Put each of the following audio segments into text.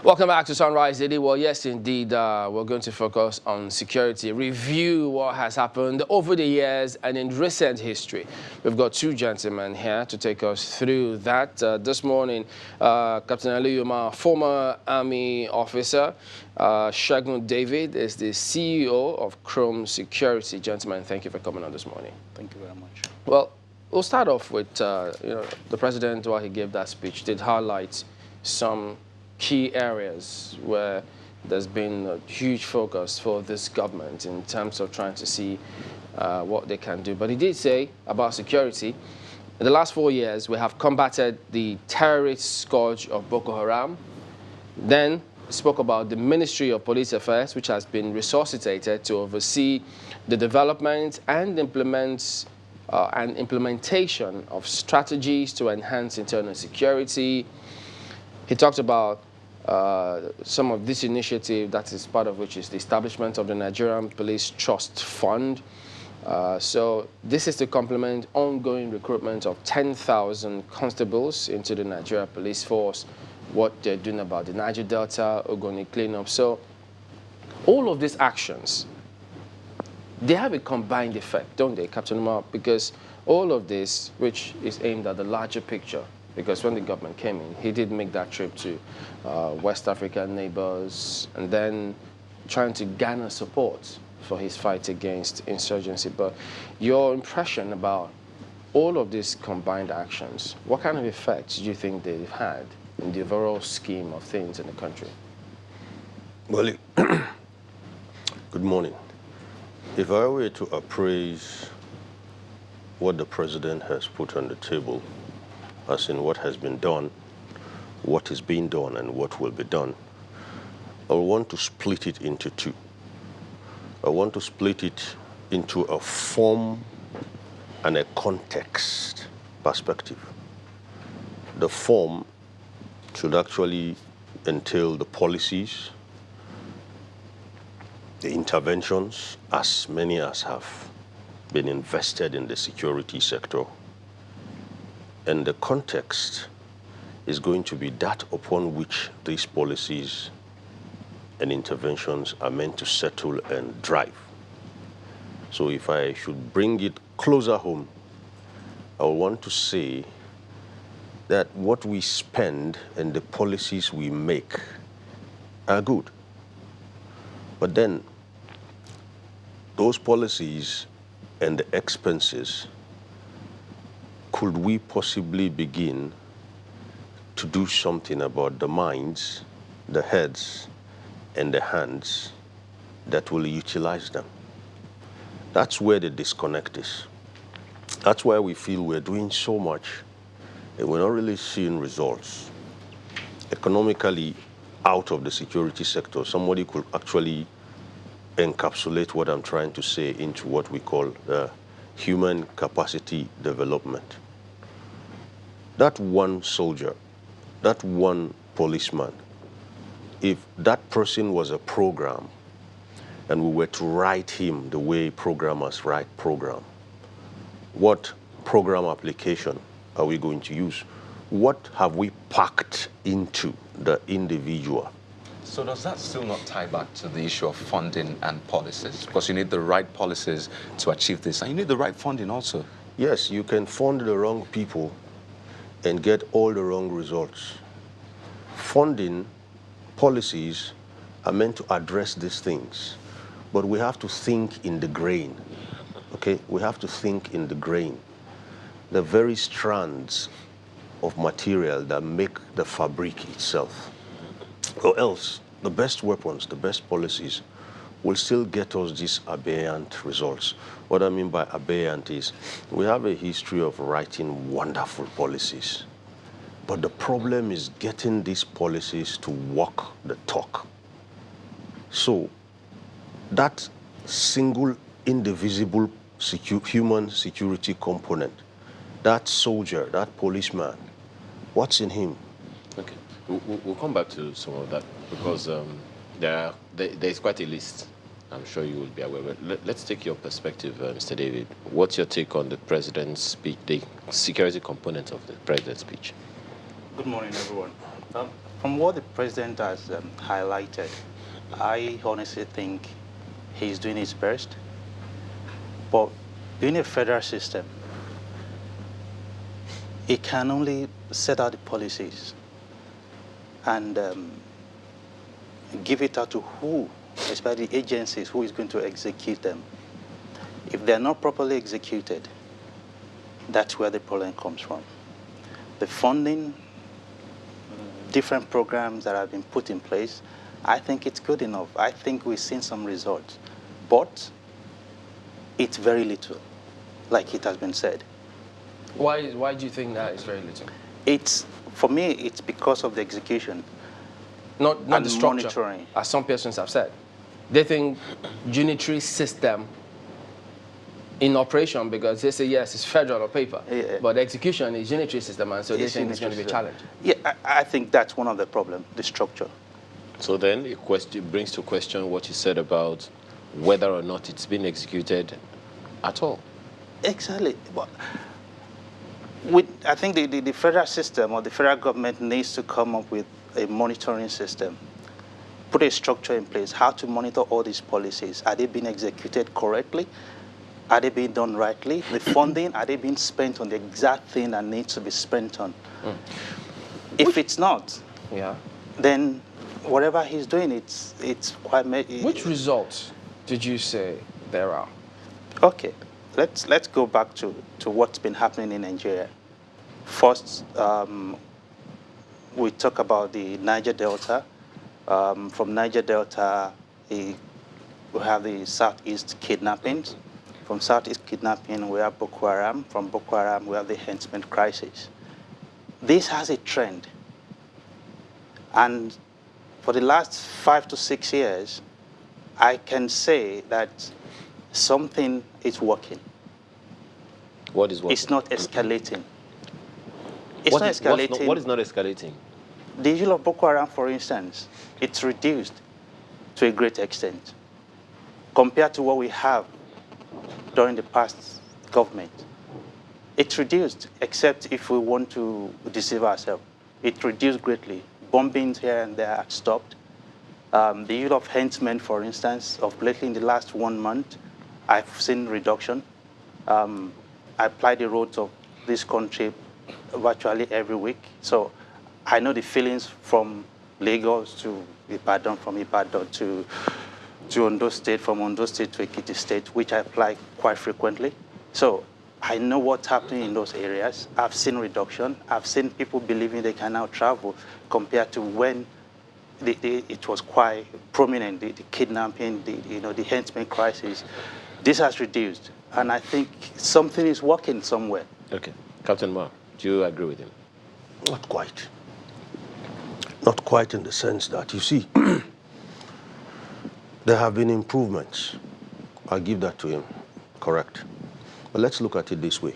Welcome back to Sunrise Daily. Well, yes, indeed, we're going to focus on security, review what has happened over the years and in recent history. We've got two gentlemen here to take us through that. This morning, Captain Aliyuma, former Army officer, Shagun David is the CEO of Chrome Security. Gentlemen, thank you for coming on this morning. Thank you very much. Well, we'll start off with, the president, while he gave that speech, did highlight some key areas where there's been a huge focus for this government in terms of trying to see what they can do. But he did say about security, in the last 4 years, we have combated the terrorist scourge of Boko Haram. Then he spoke about the Ministry of Police Affairs, which has been resuscitated to oversee the development and implementation of strategies to enhance internal security. He talked about some of this initiative, that is part of which is the establishment of the Nigerian Police Trust Fund. So this is to complement ongoing recruitment of 10,000 constables into the Nigeria Police Force, what they're doing about the Niger Delta, Ogoni cleanup. So all of these actions, they have a combined effect, don't they, Captain Umar? Because all of this, which is aimed at the larger picture, because when the government came in, he did make that trip to West African neighbors and then trying to garner support for his fight against insurgency. But your impression about all of these combined actions, what kind of effects do you think they've had in the overall scheme of things in the country? Well, good morning. If I were to appraise what the president has put on the table, as in what has been done, what is being done, and what will be done, I want to split it into two. I want to split it into a form and a context perspective. The form should actually entail the policies, the interventions, as many as have been invested in the security sector. And the context is going to be that upon which these policies and interventions are meant to settle and drive. So if I should bring it closer home, I want to say that what we spend and the policies we make are good. But then those policies and the expenses, could we possibly begin to do something about the minds, the heads, and the hands that will utilize them? That's where the disconnect is. That's why we feel we're doing so much and we're not really seeing results. Economically, out of the security sector, somebody could actually encapsulate what I'm trying to say into what we call human capacity development. That one soldier, that one policeman, if that person was a program and we were to write him the way programmers write program, what program application are we going to use? What have we packed into the individual? So does that still not tie back to the issue of funding and policies? Because you need the right policies to achieve this, and you need the right funding also. Yes, you can fund the wrong people and get all the wrong results. Funding policies are meant to address these things, but we have to think in the grain, okay? We have to think in the grain. The very strands of material that make the fabric itself. Or else, the best weapons, the best policies will still get us these aberrant results. What I mean by aberrant is we have a history of writing wonderful policies, but the problem is getting these policies to walk the talk. So that single, indivisible human security component, that soldier, that policeman, what's in him? Okay, we'll come back to some of that because there's quite a list. I'm sure you will be aware. But let's take your perspective, Mr. David. What's your take on the president's speech, the security component of the president's speech? Good morning, everyone. From what the president has highlighted, I honestly think he's doing his best. But being a federal system, it can only set out the policies and give it out to who, especially the agencies, who is going to execute them. If they're not properly executed, that's where the problem comes from. The funding, different programs that have been put in place, I think it's good enough. I think we've seen some results. But it's very little, like it has been said. Why do you think that is very little? For me, it's because of the execution. Not and the structure, monitoring. as some persons have said. They think unitary system in operation because they say, yes, it's federal on paper, but the execution is unitary system, and so they think it's going to be a challenge. Yeah, I think that's one of the problems, the structure. So then it brings to question what you said about whether or not it's been executed at all. Exactly. But I think the federal system or the federal government needs to come up with a monitoring system, put a structure in place, how to monitor all these policies. Are they being executed correctly? Are they being done rightly? The funding, are they being spent on the exact thing that needs to be spent on? If it's not, then whatever he's doing, it's quite... Which results did you say there are? Okay, let's go back to what's been happening in Nigeria. First, we talk about the Niger Delta. From Niger Delta, we have the Southeast kidnappings. From Southeast kidnapping, we have Boko Haram. From Boko Haram, we have the henchmen crisis. This has a trend. And for the last 5 to 6 years, I can say that something is working. What is working? It's not escalating. It's not escalating. What is not escalating? The issue of Boko Haram, for instance, it's reduced to a great extent compared to what we have during the past government. It's reduced, except if we want to deceive ourselves. It reduced greatly. Bombings here and there are stopped. The use of henchmen, for instance, of lately in the last 1 month, I've seen reduction. I ply the roads of this country virtually every week. So I know the feelings from Lagos to Ibadan, from Ibadan to Ondo State, from Ondo State to Ekiti State, which I apply quite frequently. So I know what's happening in those areas. I've seen reduction. I've seen people believing they can now travel compared to when it was quite prominent, the kidnapping, the henchmen crisis. This has reduced, and I think something is working somewhere. Okay. Captain Ma, do you agree with him? Not quite. Not quite in the sense that, you see, there have been improvements. I'll give that to him, correct. But let's look at it this way.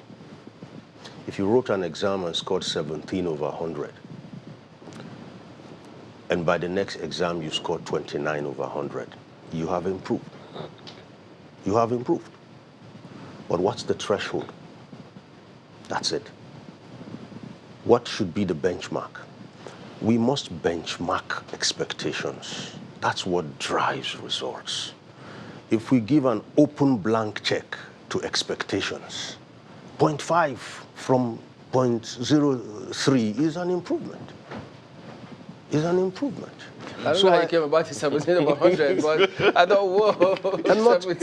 If you wrote an exam and scored 17 over 100, and by the next exam you scored 29 over 100, you have improved. You have improved. But what's the threshold? That's it. What should be the benchmark? We must benchmark expectations. That's what drives results. If we give an open blank check to expectations, 0.5 from 0.03 is an improvement. Is an improvement. I don't know how you came about the 17 over 100, but I thought, whoa.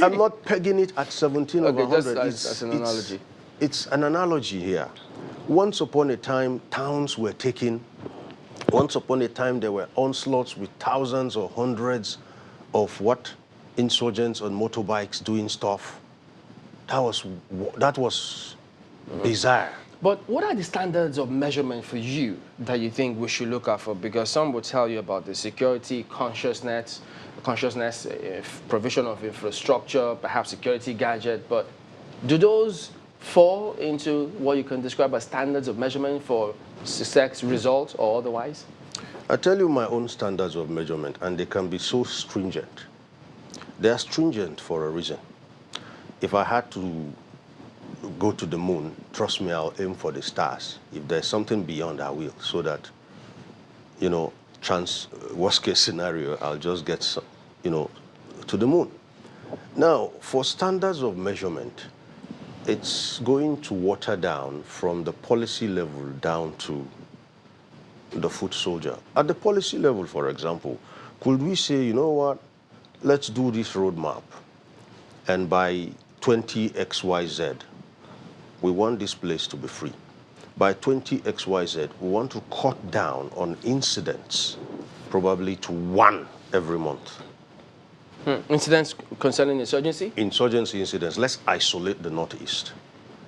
I'm not pegging it at 17 over 100. That's an analogy. It's an analogy here. Once upon a time, towns were taken. Once upon a time, there were onslaughts with thousands or hundreds of insurgents on motorbikes doing stuff. That was bizarre. But what are the standards of measurement for you that you think we should look out for? Because some will tell you about the security, consciousness, provision of infrastructure, perhaps security gadget, but do those fall into what you can describe as standards of measurement for success, results, or otherwise? I tell you my own standards of measurement, and they can be so stringent. They are stringent for a reason. If I had to go to the moon, trust me, I'll aim for the stars. If there's something beyond, I will, so that, worst case scenario, I'll just get, to the moon. Now, for standards of measurement, it's going to water down from the policy level down to the foot soldier. At the policy level, for example, could we say, you know what, let's do this roadmap, and by 20XYZ, we want this place to be free. By 20XYZ, we want to cut down on incidents, probably to 1 every month. Incidents concerning insurgency? Insurgency incidents, let's isolate the Northeast.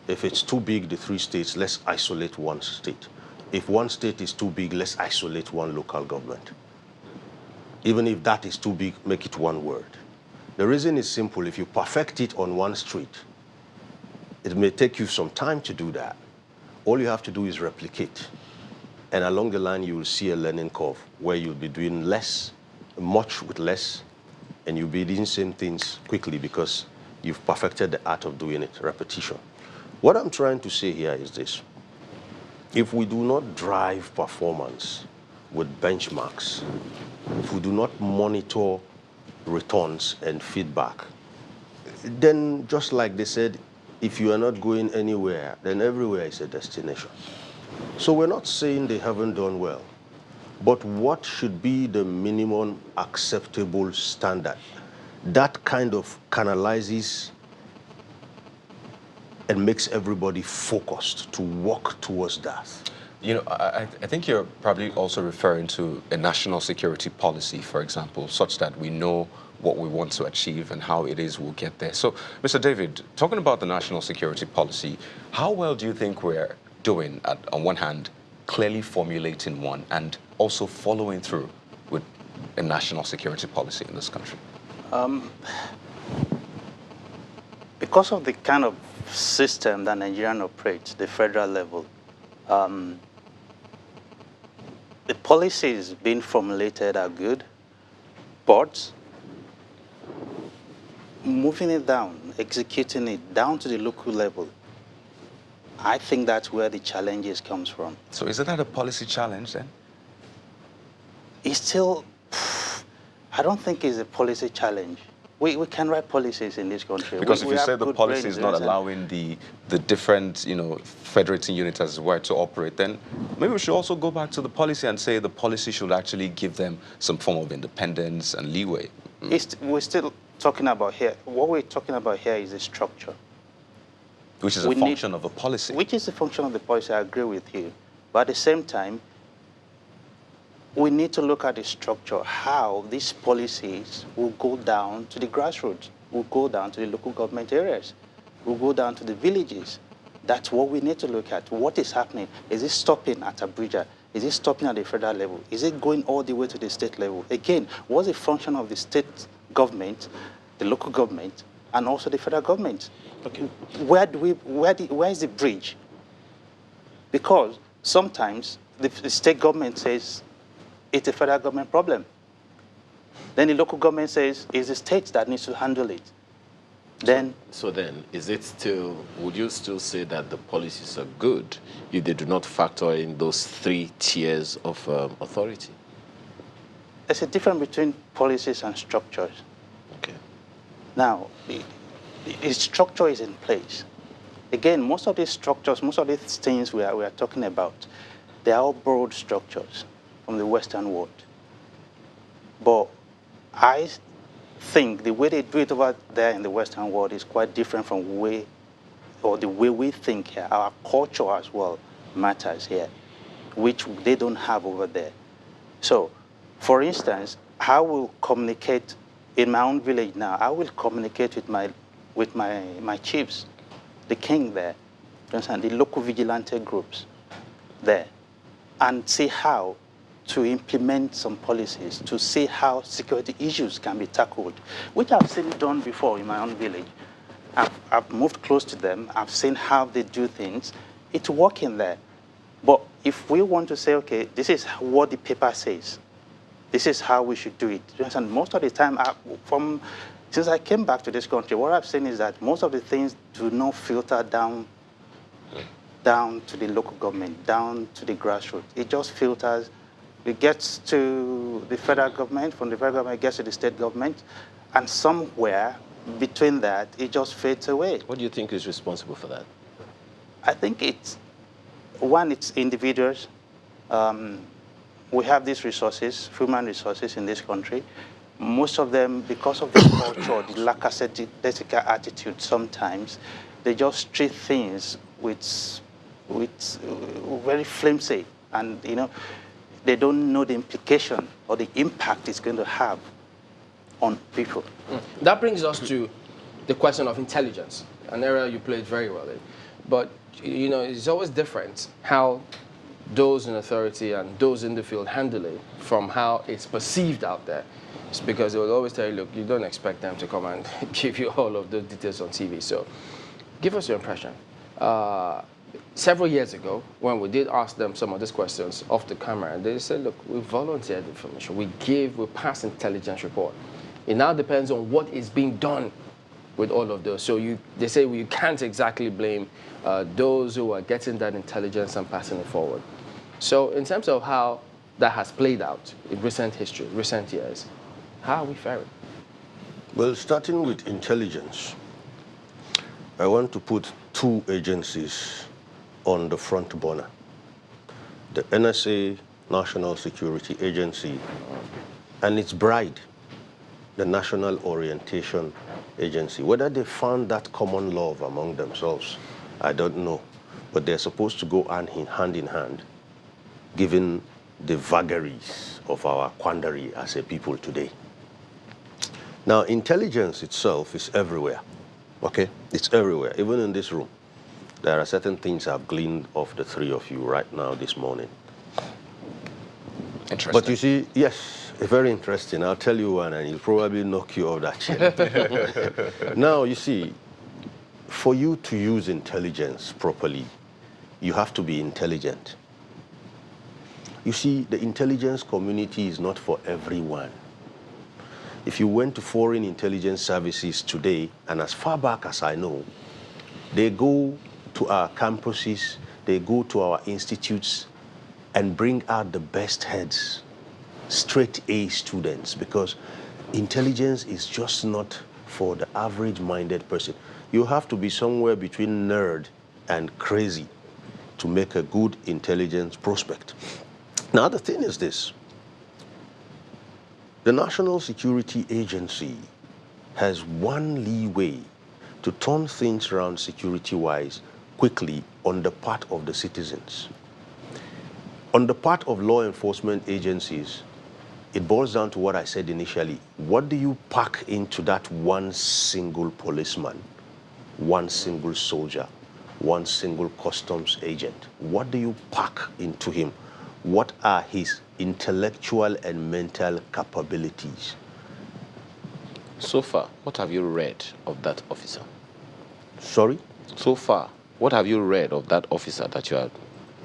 If it's too big, the 3 states, let's isolate 1 state. If 1 state is too big, let's isolate 1 local government. Even if that is too big, make it 1 word. The reason is simple. If you perfect it on 1 street, it may take you some time to do that. All you have to do is replicate. And along the line, you will see a learning curve where you'll be doing less, much with less, and you'll be doing same things quickly because you've perfected the art of doing it, repetition. What I'm trying to say here is this. If we do not drive performance with benchmarks, if we do not monitor returns and feedback, then just like they said, if you are not going anywhere, then everywhere is a destination. So we're not saying they haven't done well, but what should be the minimum acceptable standard? That kind of canalizes and makes everybody focused to work towards that. You know, I think you're probably also referring to a national security policy, for example, such that we know what we want to achieve and how it is we'll get there. So, Mr. David, talking about the national security policy, how well do you think we're doing, on one hand, clearly formulating one and also following through with a national security policy in this country? Because of the kind of system that Nigerian operates, the federal level, the policies being formulated are good, but moving it down, executing it down to the local level, I think that's where the challenges comes from. So isn't that a policy challenge then? It's still, I don't think it's a policy challenge. We can write policies in this country. Because if you have say the good policy is not brains, allowing the different, federating units as it were to operate, then maybe we should also go back to the policy and say the policy should actually give them some form of independence and leeway. We're still talking about here, what we're talking about here is a structure. Which is a function of a policy. Which is a function of the policy, I agree with you. But at the same time, we need to look at the structure, how these policies will go down to the grassroots, will go down to the local government areas, will go down to the villages. That's what we need to look at. What is happening? Is it stopping at Abuja? Is it stopping at the federal level? Is it going all the way to the state level? Again, what's the function of the state government, the local government, and also the federal government? Okay. Where is the bridge? Because sometimes the state government says it's a federal government problem. Then the local government says it's the state that needs to handle it. Then, So then, would you still say that the policies are good if they do not factor in those 3 tiers of authority? there's a difference between policies and structures. Okay. Now, the structure is in place. Again, most of these structures, most of these things we are talking about, they are all borrowed structures from the Western world. But I think the way they do it over there in the Western world is quite different from the way we think here. Our culture as well matters here, which they don't have over there. So, for instance, I will communicate in my own village now. I will communicate with my chiefs, the king there, the local vigilante groups there, and see how to implement some policies, to see how security issues can be tackled, which I've seen done before in my own village. I've moved close to them. I've seen how they do things. It's working there. But if we want to say, okay, this is what the paper says, this is how we should do it. And most of the time, since I came back to this country, what I've seen is that most of the things do not filter down to the local government, down to the grassroots. It just filters it gets to the federal government, from the federal government it gets to the state government, and somewhere between that, it just fades away. What do you think is responsible for that? I think it's individuals. We have these resources, human resources in this country. Most of them, because of the culture, the lackadaisical attitude sometimes, they just treat things with very flimsy, and they don't know the implication or the impact it's going to have on people. That brings us to the question of intelligence, an area you played very well in. But it's always different how those in authority and those in the field handle it from how it's perceived out there. It's because they will always tell you, look, you don't expect them to come and give you all of those details on TV. So give us your impression. Several years ago, when we did ask them some of these questions off the camera, they said, look, we volunteered information. We pass intelligence report. It now depends on what is being done with all of those. So they say you can't exactly blame those who are getting that intelligence and passing it forward. So in terms of how that has played out in recent history, recent years, how are we faring? Well, starting with intelligence, I want to put two agencies on the front burner. The NSA, National Security Agency, and its bride, the National Orientation Agency. Whether they found that common love among themselves, I don't know. But they're supposed to go hand in hand, given the vagaries of our quandary as a people today. Now, intelligence itself is everywhere, okay? It's everywhere, even in this room. There are certain things I've gleaned off the three of you right now this morning. Interesting. But you see, yes, very interesting. I'll tell you one, and he'll probably knock you off that chair. Now, you see, for you to use intelligence properly, you have to be intelligent. You see, the intelligence community is not for everyone. If you went to foreign intelligence services today, and as far back as I know, they go to our campuses, they go to our institutes, and bring out the best heads, straight A students, because intelligence is just not for the average-minded person. You have to be somewhere between nerd and crazy to make a good intelligence prospect. Now, the thing is this. The National Security Agency has one leeway to turn things around security-wise quickly on the part of the citizens. On the part of law enforcement agencies, it boils down to what I said initially. What do you pack into that one single policeman, one single soldier, one single customs agent? What do you pack into him? What are his intellectual and mental capabilities? So far, what have you read of that officer? Sorry? So far, what have you read of that officer that you are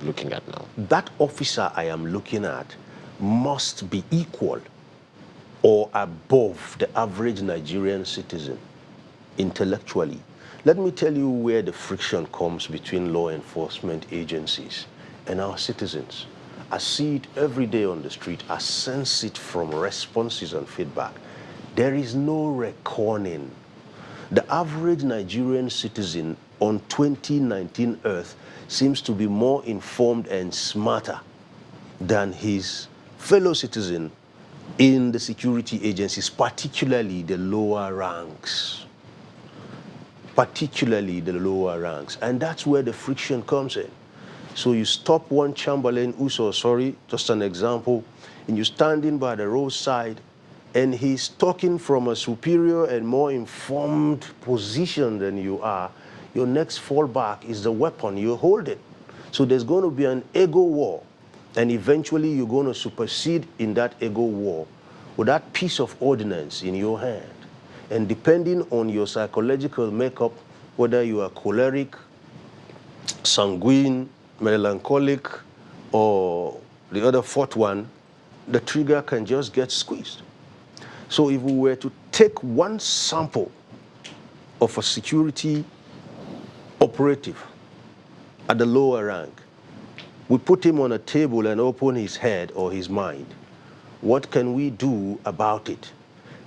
looking at now? That officer I am looking at must be equal or above the average Nigerian citizen intellectually. Let me tell you where the friction comes between law enforcement agencies and our citizens. I see it every day on the street. I sense it from responses and feedback. There is no reckoning. The average Nigerian citizen on 2019 Earth seems to be more informed and smarter than his fellow citizen in the security agencies, particularly the lower ranks. Particularly the lower ranks. And that's where the friction comes in. So you stop one Chamberlain Uso, just an example, and you're standing by the roadside, and he's talking from a superior and more informed position than you are. Your next fallback is the weapon you hold it. So there's going to be an ego war, and eventually you're going to supersede in that ego war with that piece of ordnance in your hand. And depending on your psychological makeup, whether you are choleric, sanguine, melancholic, or the other fourth one, the trigger can just get squeezed. So if we were to take one sample of a security operative at the lower rank we put him on a table and open his head or his mind. What can we do about it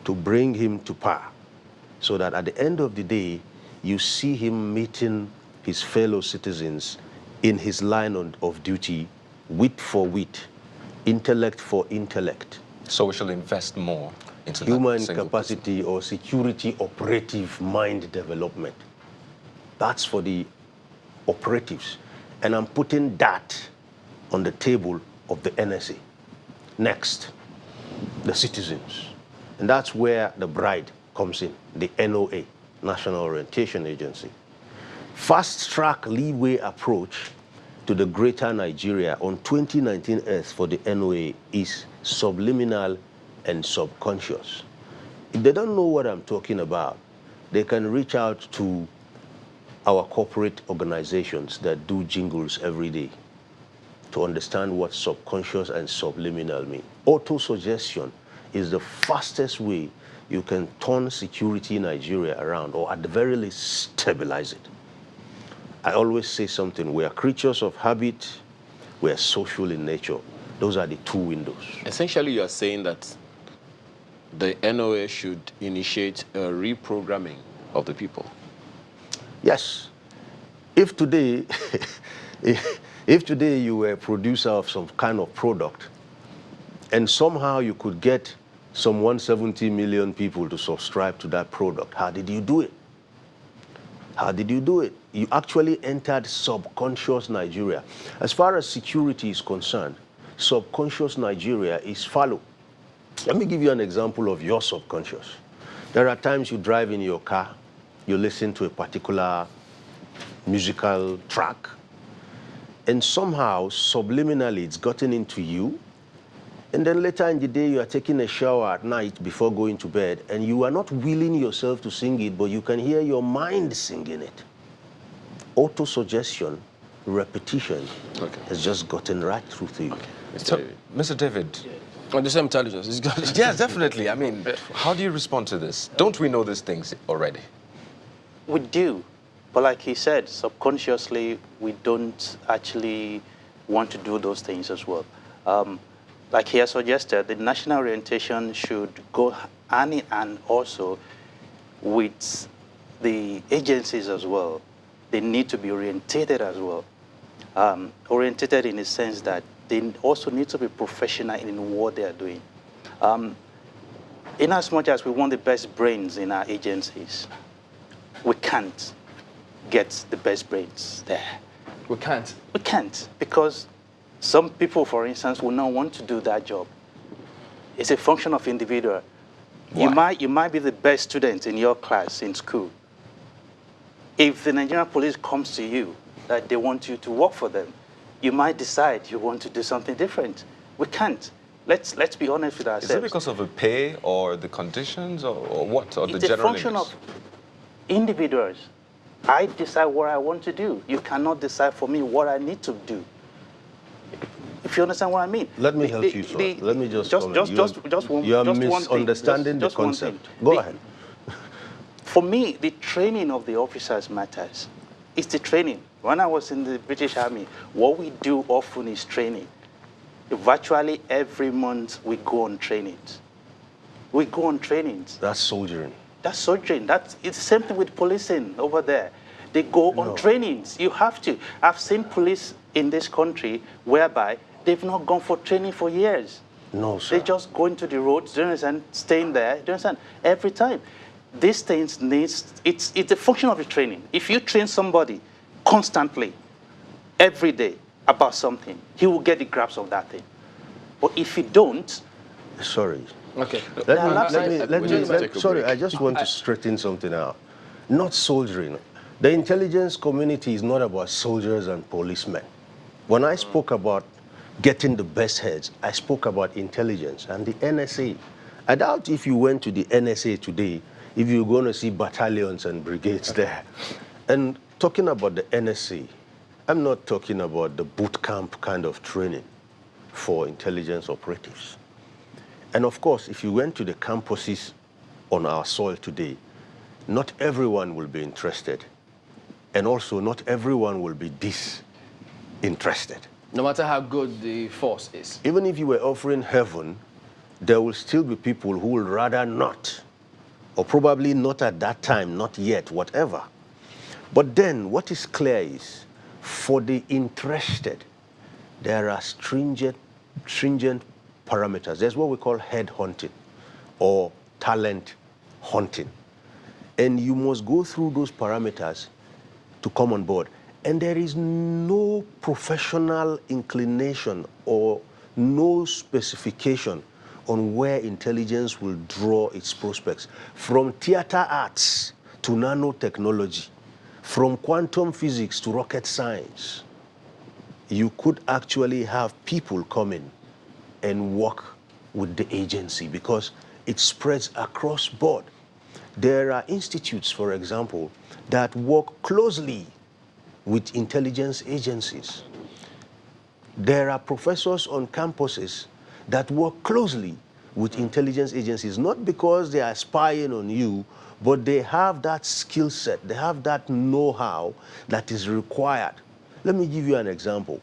to bring him to par so that at the end of the day, you see him meeting his fellow citizens in his line of duty, wit for wit, intellect for intellect. So we shall invest more into Human that capacity or security operative mind development. That's for the operatives. And I'm putting that on the table of the NSA. Next, the citizens. And that's where the bride comes in, the NOA, National Orientation Agency. Fast-track leeway approach to the greater Nigeria on 2019 Earth for the NOA is subliminal and subconscious. If they don't know what I'm talking about, they can reach out to our corporate organizations that do jingles every day to understand what subconscious and subliminal mean. Auto-suggestion is the fastest way you can turn security in Nigeria around, or at the very least stabilize it. I always say something, we are creatures of habit, we are social in nature. Those are the two windows. Essentially, you are saying that the NOA should initiate a reprogramming of the people. Yes. If today, if today you were a producer of some kind of product, and somehow you could get some 170 million people to subscribe to that product, how did you do it? How did you do it? You actually entered subconscious Nigeria. As far as security is concerned, subconscious Nigeria is fallow. Let me give you an example of your subconscious. There are times you drive in your car, you listen to a particular musical track, and somehow, subliminally, it's gotten into you, and then later in the day, you are taking a shower at night before going to bed, and you are not willing yourself to sing it, but you can hear your mind singing it. Auto-suggestion, repetition, has just gotten right through to you. So, Mr. David. On the same intelligence, it's good. Yes, definitely. I mean, how do you respond to this? Don't we know these things already? We do, but like he said, subconsciously, we don't actually want to do those things as well. Like he has suggested, the national orientation should go hand in hand also with the agencies as well. They need to be orientated as well. Orientated in the sense that they also need to be professional in what they are doing. In as much as we want the best brains in our agencies, we can't get the best brains there. We can't. We can't, because some people, for instance, will not want to do that job. It's a function of individual. You might be the best student in your class in school. If the Nigerian police comes to you that they want you to work for them, you might decide you want to do something different. We can't. Let's be honest with ourselves. Is it because of the pay or the conditions or what? Or it's the general function of individuals. I decide what I want to do. You cannot decide for me what I need to do. If you understand what I mean. Let me help you, sir. Let me just comment. You are misunderstanding the concept. Go ahead. For me, the training of the officers matters. It's the training. When I was in the British Army, what we do often is training. Virtually every month, we go on trainings. We go on trainings. That's soldiering. That's soldiering. It's the same thing with policing over there. They go on trainings. You have to. I've seen police in this country whereby they've not gone for training for years. No, sir. They just go into the roads, do you understand, staying there, do you understand, every time. These things it's a function of the training. If you train somebody constantly, every day, about something, he will get the grasp of that thing. But if you don't... Sorry. Okay. Sorry, I just want to straighten something out. Not soldiering. The intelligence community is not about soldiers and policemen. When I spoke about getting the best heads, I spoke about intelligence and the NSA. I doubt if you went to the NSA today, if you're going to see battalions and brigades there. And talking about the NSA, I'm not talking about the boot camp kind of training for intelligence operatives. And of course, if you went to the campuses on our soil today, not everyone will be interested. And also, not everyone will be disinterested. No matter how good the force is. Even if you were offering heaven, there will still be people who will rather not, or probably not at that time, not yet, whatever. But then what is clear is, for the interested, there are stringent parameters. There's what we call head hunting or talent hunting. And you must go through those parameters to come on board. And there is no professional inclination or no specification on where intelligence will draw its prospects. From theater arts to nanotechnology, from quantum physics to rocket science, you could actually have people come in and work with the agency because it spreads across board. There are institutes, for example, that work closely with intelligence agencies. There are professors on campuses that work closely with intelligence agencies, not because they are spying on you, but they have that skill set, they have that know-how that is required. Let me give you an example.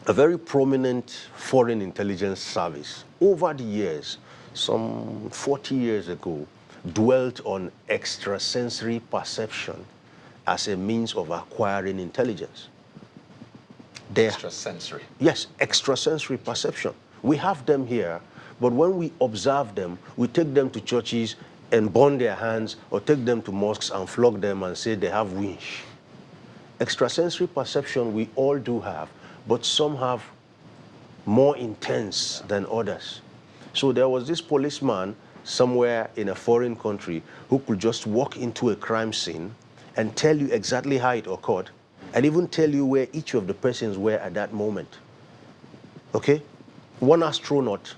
A very prominent foreign intelligence service over the years, some 40 years ago, dwelt on extrasensory perception as a means of acquiring intelligence. Extrasensory. Yes, extrasensory perception. We have them here, but when we observe them, we take them to churches and burn their hands, or take them to mosques and flog them and say they have winch. Extrasensory perception we all do have, but some have more intense than others. So there was this policeman somewhere in a foreign country who could just walk into a crime scene and tell you exactly how it occurred, and even tell you where each of the persons were at that moment. Okay? One astronaut,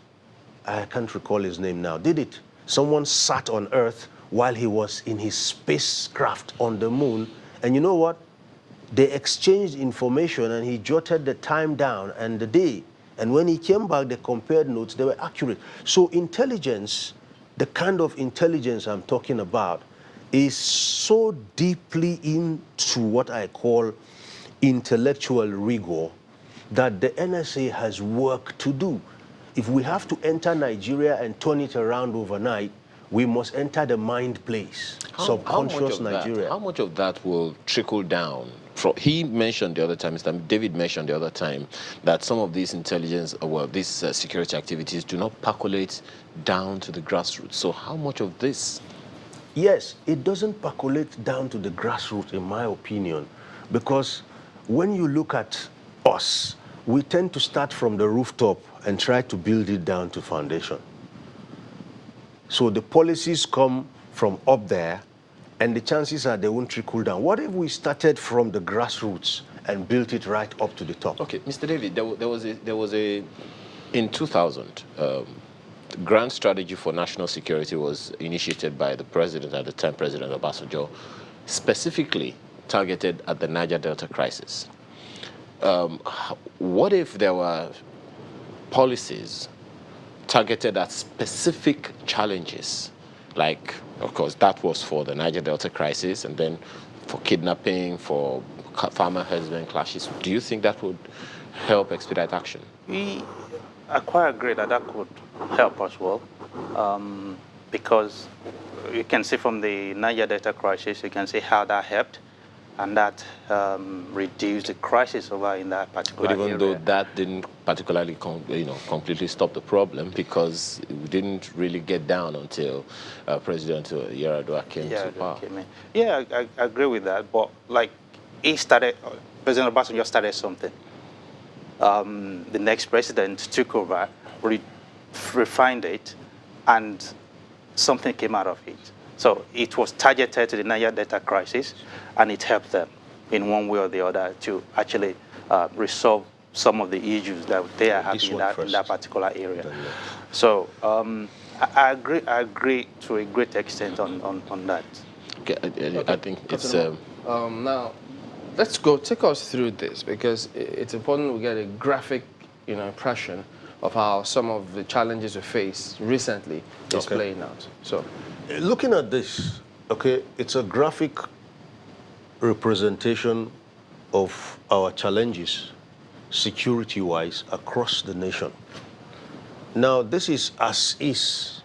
I can't recall his name now, did it. Someone sat on Earth while he was in his spacecraft on the moon, and you know what? They exchanged information and he jotted the time down and the day. And when he came back, they compared notes, they were accurate. So intelligence, the kind of intelligence I'm talking about, is so deeply into what I call intellectual rigor that the NSA has work to do. If we have to enter Nigeria and turn it around overnight, we must enter the mind place, subconscious Nigeria. How much of that will trickle down? He mentioned the other time, Mr. David mentioned the other time, that some of these intelligence, these security activities do not percolate down to the grassroots. So how much of this? Yes, it doesn't percolate down to the grassroots, in my opinion, because when you look at us, we tend to start from the rooftop and try to build it down to foundation. So the policies come from up there, and the chances are they won't trickle down. What if we started from the grassroots and built it right up to the top? Okay, Mr. David, there was a in 2000, grand strategy for national security was initiated by the president at the time, President Obasanjo, specifically targeted at the Niger Delta crisis. What if there were policies targeted at specific challenges, like, of course, that was for the Niger Delta crisis, and then for kidnapping, for farmer-husband clashes? Do you think that would help expedite action? We are quite agree that that could help as well, because you can see from the Niger Delta crisis, you can see how that helped, and that reduced the crisis over in that particular area. But even though that didn't particularly completely stop the problem, because we didn't really get down until President Yar'Adua came to power. Yeah, I agree with that. But like, President Obasanjo started something. The next president took over, refined it, and something came out of it. So it was targeted to the Niger Delta crisis, and it helped them in one way or the other to actually resolve some of the issues that they are having in that particular area. So I agree to a great extent on that. Okay, I think it's... now, let's take us through this, because it's important we get a graphic impression of how some of the challenges we face recently is playing out. So, looking at this, okay, it's a graphic representation of our challenges security-wise across the nation. Now, this is as is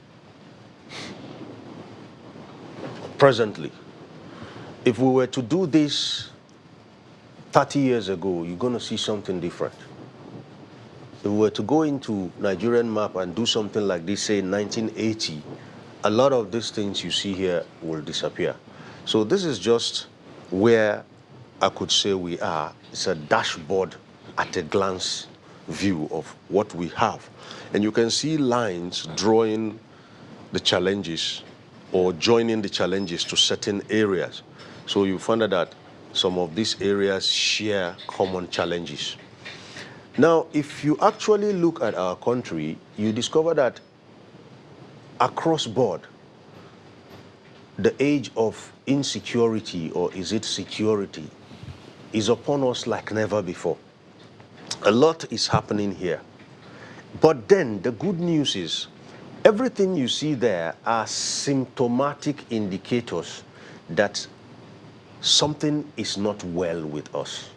presently. If we were to do this 30 years ago, you're going to see something different. If we were to go into Nigerian map and do something like this, say in 1980, a lot of these things you see here will disappear. So this is just where I could say we are. It's a dashboard at a glance view of what we have. And you can see lines drawing the challenges or joining the challenges to certain areas. So you find out that some of these areas share common challenges. Now, if you actually look at our country, you discover that across board, the age of insecurity, or is it security, is upon us like never before. A lot is happening here. But then the good news is, everything you see there are symptomatic indicators that something is not well with us.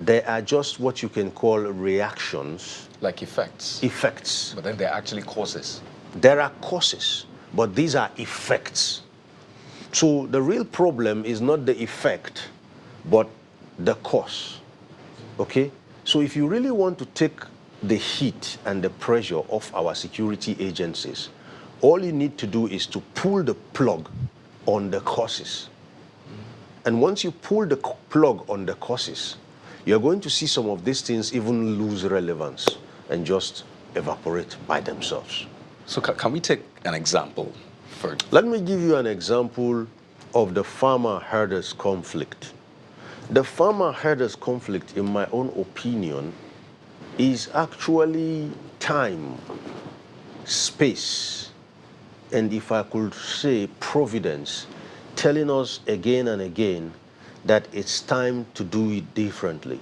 They are just what you can call reactions. Like effects. Effects. But then they're actually causes. There are causes, but these are effects. So the real problem is not the effect, but the cause. Okay? So if you really want to take the heat and the pressure off our security agencies, all you need to do is to pull the plug on the causes. And once you pull the plug on the causes, you're going to see some of these things even lose relevance and just evaporate by themselves. So can we take an example? Let me give you an example of the farmer-herders conflict. The farmer-herders conflict, in my own opinion, is actually time, space, and if I could say providence, telling us again and again that it's time to do it differently.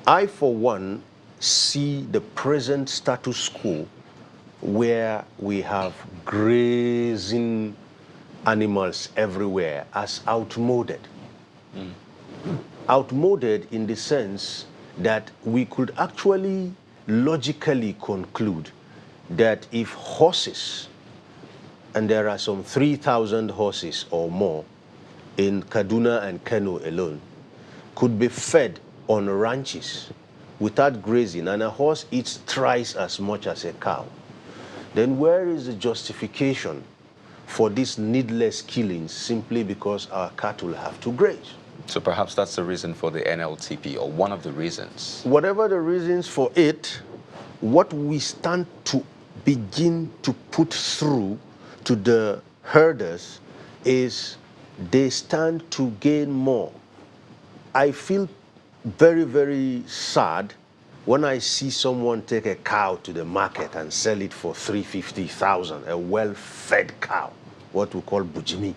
I, for one, see the present status quo where we have grazing animals everywhere as outmoded. Outmoded in the sense that we could actually logically conclude that if horses, and there are some 3,000 horses or more in Kaduna and Kano alone, could be fed on ranches without grazing, and a horse eats thrice as much as a cow, then where is the justification for these needless killings simply because our cattle have to graze? So perhaps that's the reason for the NLTP, or one of the reasons. Whatever the reasons for it, what we stand to begin to put through to the herders is they stand to gain more. I feel very, very sad when I see someone take a cow to the market and sell it for 350,000, a well-fed cow, what we call bujimi.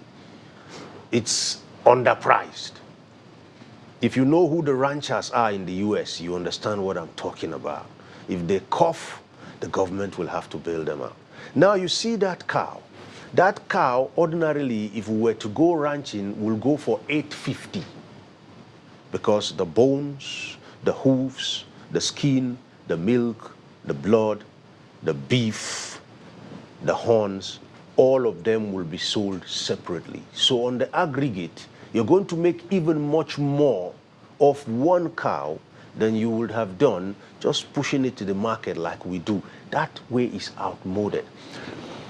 It's underpriced. If you know who the ranchers are in the US, you understand what I'm talking about. If they cough, the government will have to bail them out. Now you see that cow. That cow, ordinarily, if we were to go ranching, will go for $850 because the bones, the hooves, the skin, the milk, the blood, the beef, the horns, all of them will be sold separately. So on the aggregate, you're going to make even much more of one cow than you would have done just pushing it to the market like we do. That way is outmoded.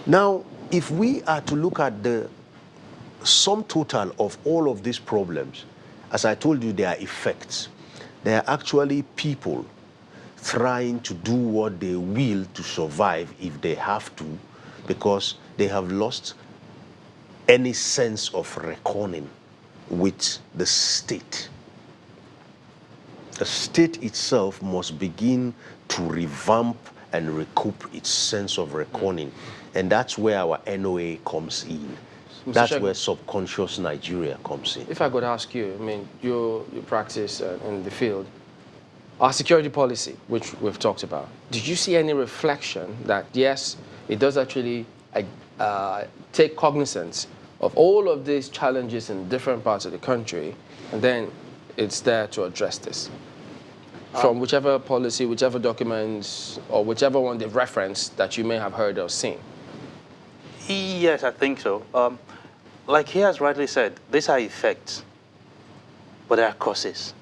Now, if we are to look at the sum total of all of these problems, as I told you, they are effects. They are actually people trying to do what they will to survive if they have to, because they have lost any sense of reckoning with the state. The state itself must begin to revamp and recoup its sense of reckoning. And that's where our NOA comes in. That's where subconscious Nigeria comes in. If I could ask you, I mean, your practice in the field, our security policy, which we've talked about, did you see any reflection that, yes, it does actually take cognizance of all of these challenges in different parts of the country, and then it's there to address this? from whichever policy, whichever documents, or whichever one they've referenced that you may have heard or seen? Yes, I think so. Like he has rightly said, these are effects, but they are causes.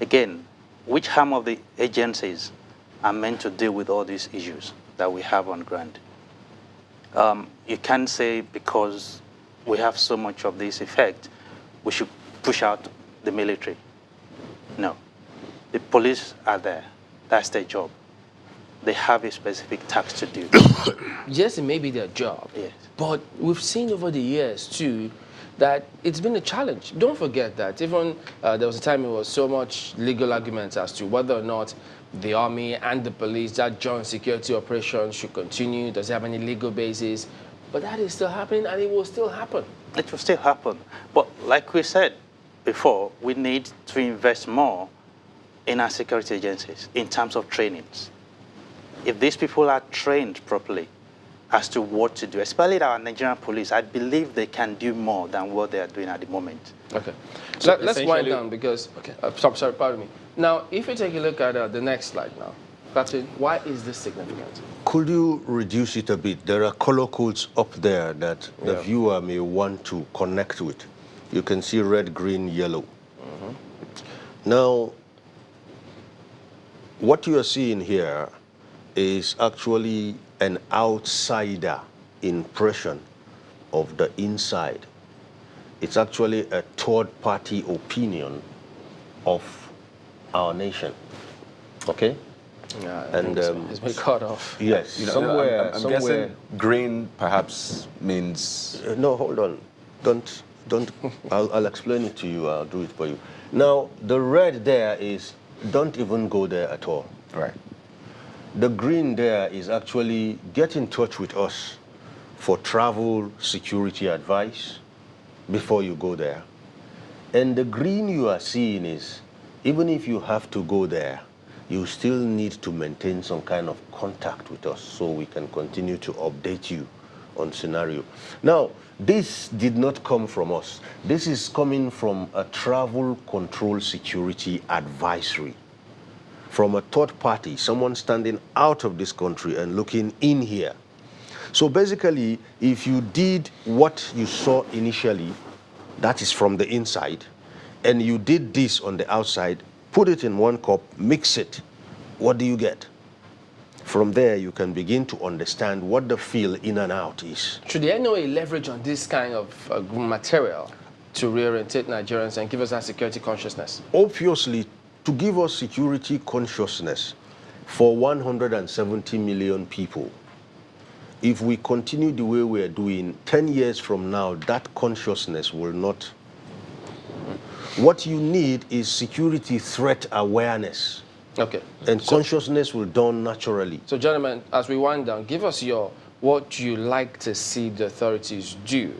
Again, which arm of the agencies are meant to deal with all these issues that we have on ground? You can't say because we have so much of this effect, we should push out the military. No. The police are there. That's their job. They have a specific task to do. Yes, it may be their job. Yes. But we've seen over the years, too, that it's been a challenge. Don't forget that even there was a time it was so much legal arguments as to whether or not the army and the police, that joint security operation should continue. Does it have any legal basis? But that is still happening, and it will still happen. It will still happen. But like we said before, we need to invest more in our security agencies in terms of trainings. If these people are trained properly as to what to do, especially our Nigerian police, I believe they can do more than what they are doing at the moment. Okay. So Let's wind essentially- down because, Okay. sorry, pardon me. Now, if you take a look at the next slide now, Captain, why is this significant? Could you reduce it a bit? There are color codes up there that the viewer may want to connect with. You can see red, green, yellow. Now, what you are seeing here is actually an outsider impression of the inside. It's actually a third-party opinion of our nation. Okay? Yeah, And, it's been cut off. Yes, You know, somewhere, I'm somewhere. guessing green perhaps means No, hold on. Don't. I'll explain it to you. I'll do it for you. Now, the red there is don't even go there at all. right. The green there is actually get in touch with us for travel security advice before you go there. And the green you are seeing is even if you have to go there, you still need to maintain some kind of contact with us so we can continue to update you on scenario. Now, this did not come from us. This is coming from a travel control security advisory from a third party, someone standing out of this country and looking in here. So basically, if you did what you saw initially, that is from the inside, and you did this on the outside, put it in one cup, mix it, what do you get? From there, you can begin to understand what the feel in and out is. Should the NOA leverage on this kind of material to reorientate Nigerians and give us that security consciousness? Obviously, to give us security consciousness for 170 million people, if we continue the way we are doing, 10 years from now, that consciousness will not. What you need is security threat awareness. Okay. And consciousness will dawn naturally. So, gentlemen, as we wind down, give us what you like to see the authorities do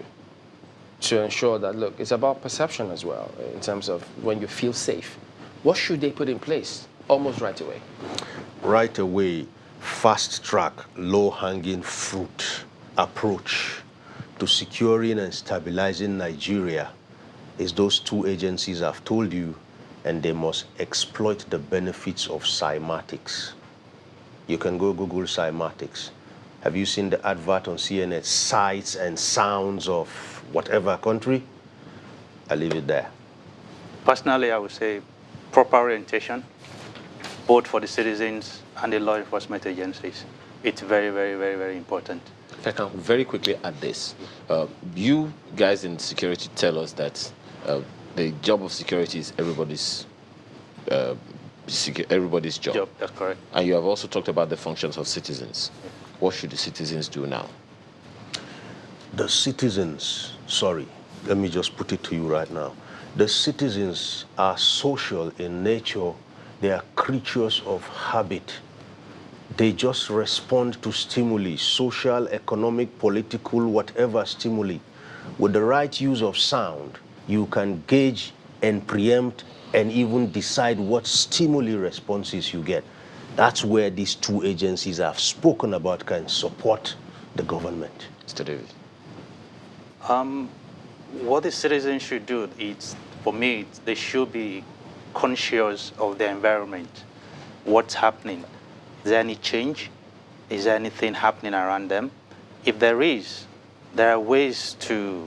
to ensure that, look, it's about perception as well, in terms of when you feel safe. What should they put in place almost right away? Right away, fast track, low-hanging fruit approach to securing and stabilizing Nigeria is those two agencies I've told you, and they must exploit the benefits of cymatics. You can go Google cymatics. Have you seen the advert on CNN, sights and sounds of whatever country? I leave it there. Personally, I would say proper orientation, both for the citizens and the law enforcement agencies. It's very, very, very, very important. If I can very quickly add this. You guys in security tell us that the job of security is everybody's job. That's correct. And you have also talked about the functions of citizens. What should the citizens do now? The citizens, sorry, let me just put it to you right now. The citizens are social in nature. They are creatures of habit. They just respond to stimuli, social, economic, political, whatever stimuli. With the right use of sound, you can gauge and preempt and even decide what stimuli responses you get. That's where these two agencies I've spoken about can support the government. Mr. David. What the citizens should do is, for me, they should be conscious of their environment. What's happening? Is there any change? Is there anything happening around them? If there is, there are ways to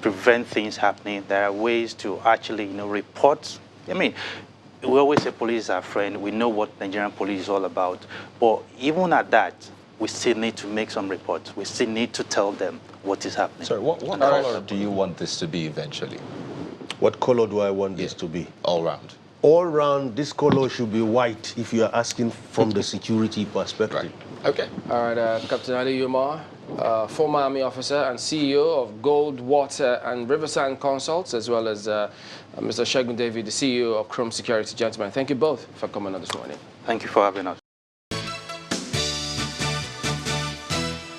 prevent things happening. There are ways to actually, report. I mean, we always say police is our friend. We know what Nigerian police is all about. But even at that, we still need to make some reports. We still need to tell them what is happening. Sorry, what color do you want this to be eventually? What color do I want this to be? All round. All round, this color should be white if you are asking from the security perspective. Right. Okay. All right, Captain Ali Umar, former Army officer and CEO of Gold, Water and Riverside Consults, as well as Mr. Segun David, the CEO of Chrome Security. Gentlemen, thank you both for coming on this morning. Thank you for having us.